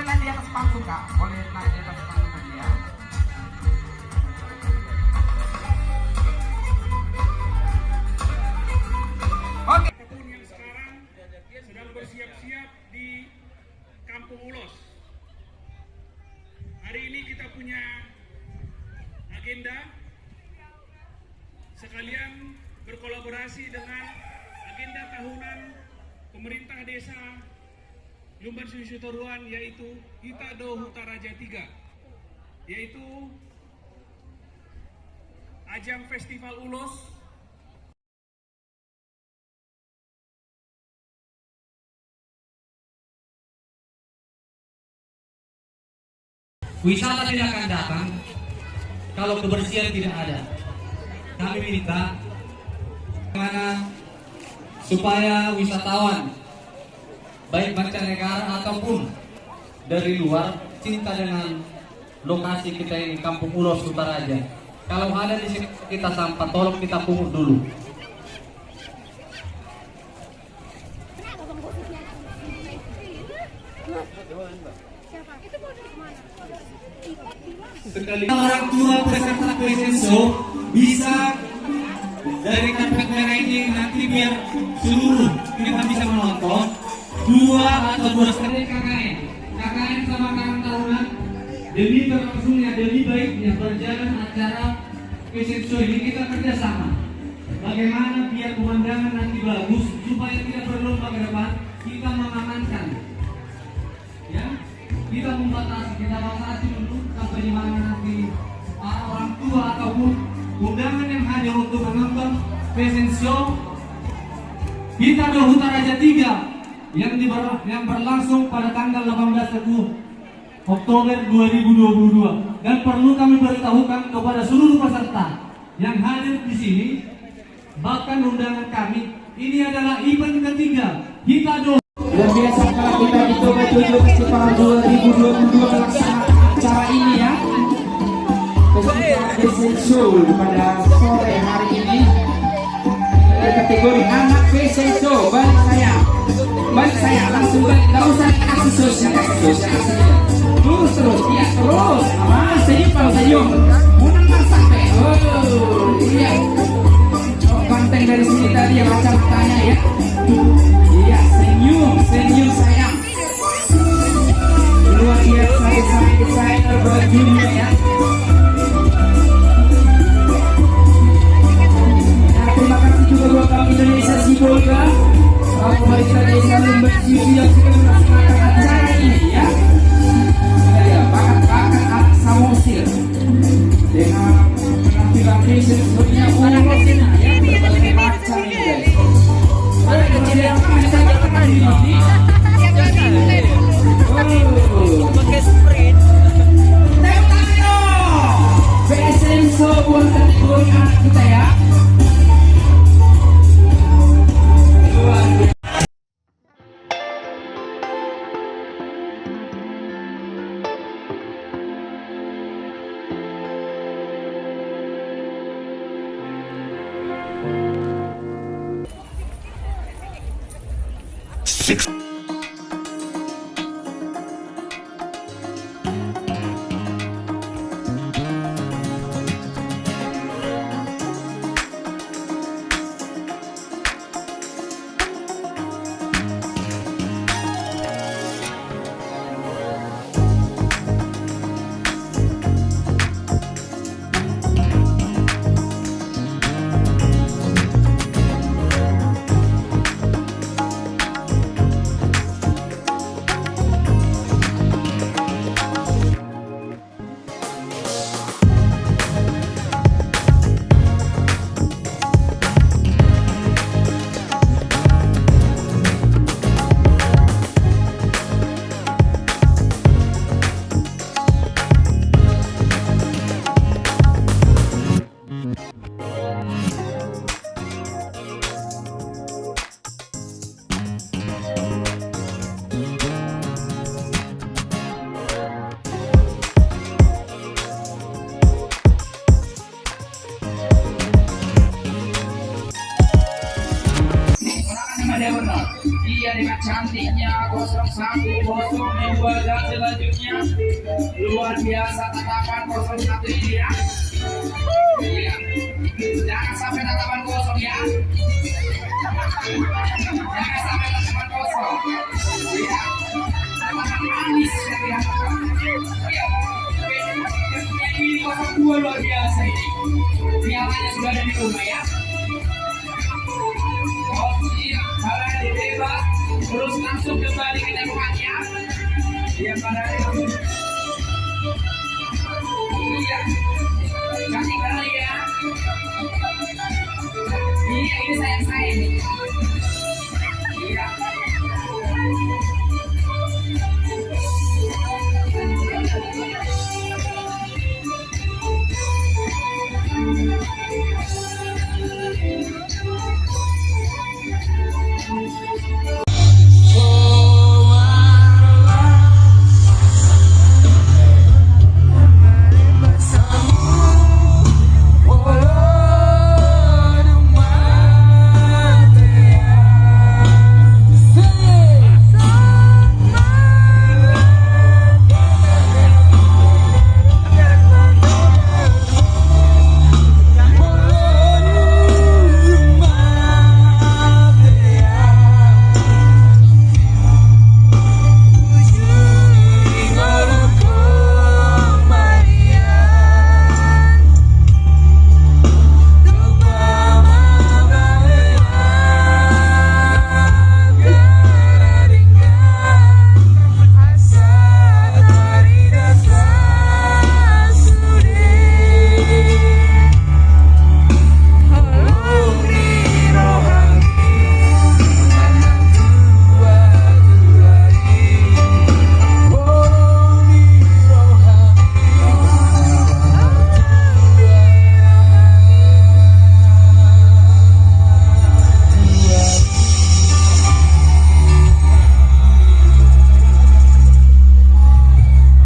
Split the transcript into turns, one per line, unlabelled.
naik di atas panggung kak, boleh naik di atas panggung tadi ya. Oke.
Yang sekarang sedang bersiap-siap di Kampung Ulos. Hari ini kita punya agenda sekalian berkolaborasi dengan agenda tahunan pemerintah desa Lumban Susu Toruan, yaitu Hitado Hutaraja 3, yaitu ajang festival ulos.
Wisata tidak akan datang kalau kebersihan tidak ada. Kami minta bagaimana supaya wisatawan baik mancanegara ataupun dari luar cinta dengan lokasi kita ini, Kampung Ulos Hutaraja. Kalau ada di sini kita sampah, tolong kita pungut dulu. Sekali orang tua peserta fashion show bisa dari karpet merah ini nanti biar seluruh kita bisa menonton dua sekali KKN sama Karang Taruna demi berlangsungnya, demi baiknya berjalan acara fashion show ini kita kerjasama. Bagaimana biar pemandangan nanti bagus supaya tidak berlomba ke depan, kita mengamankan, ya, kita batasi dulu sampai di mana nanti orang tua ataupun undangan yang hadir untuk menonton fashion show Hitado Hutaraja 3 yang berlangsung pada tanggal 18 Oktober 2022. Dan perlu kami beritahukan kepada seluruh peserta yang hadir di sini, bahkan undangan kami, ini adalah event ketiga Hitado.
Dan biasa kalau kita dicoba festival 2022 melaksanakan acara ini ya, festival fashion show pada sore hari ini kategori anak fashion show. Balik saya langsung balik, nggak usah kasih sosial terus ya terus senyum kalau senyum mundur sampai iya banteng dari sini tadi yang macam tanya ya. Iya, senyum sayang. Luar biasa desainer bajunya ya. Nah, terima kasih juga buat Bank Indonesia Sibolga, pemerintah desa Lumban Susu yang sudah melaksanakan acara ini ya. Ya, bakat-bakat anak Samosir dengan penampilan fashion show-nya ulos ya, berbagai macam ini guys. Ada kecil yang pakai sprint. Tepuk tangan dong. Fashion show buat kategori anak kita ya. dia dengan cantiknya 01, 02 dan selanjutnya luar biasa tatapan 01 ini ya. Iya. Jangan sampai tatapan kosong ya. Jangan sampai tatapan kosong. Iya. Tatapan manis yang diharapkan. Iya. Ini 02 luar biasa ini. Pialanya sudah ada di rumah ya. Oh iya, para bebas terus langsung kembali ke tempatnya. Iya para iya, cantik kali ya. Iya ini sayang saya nih. Iya.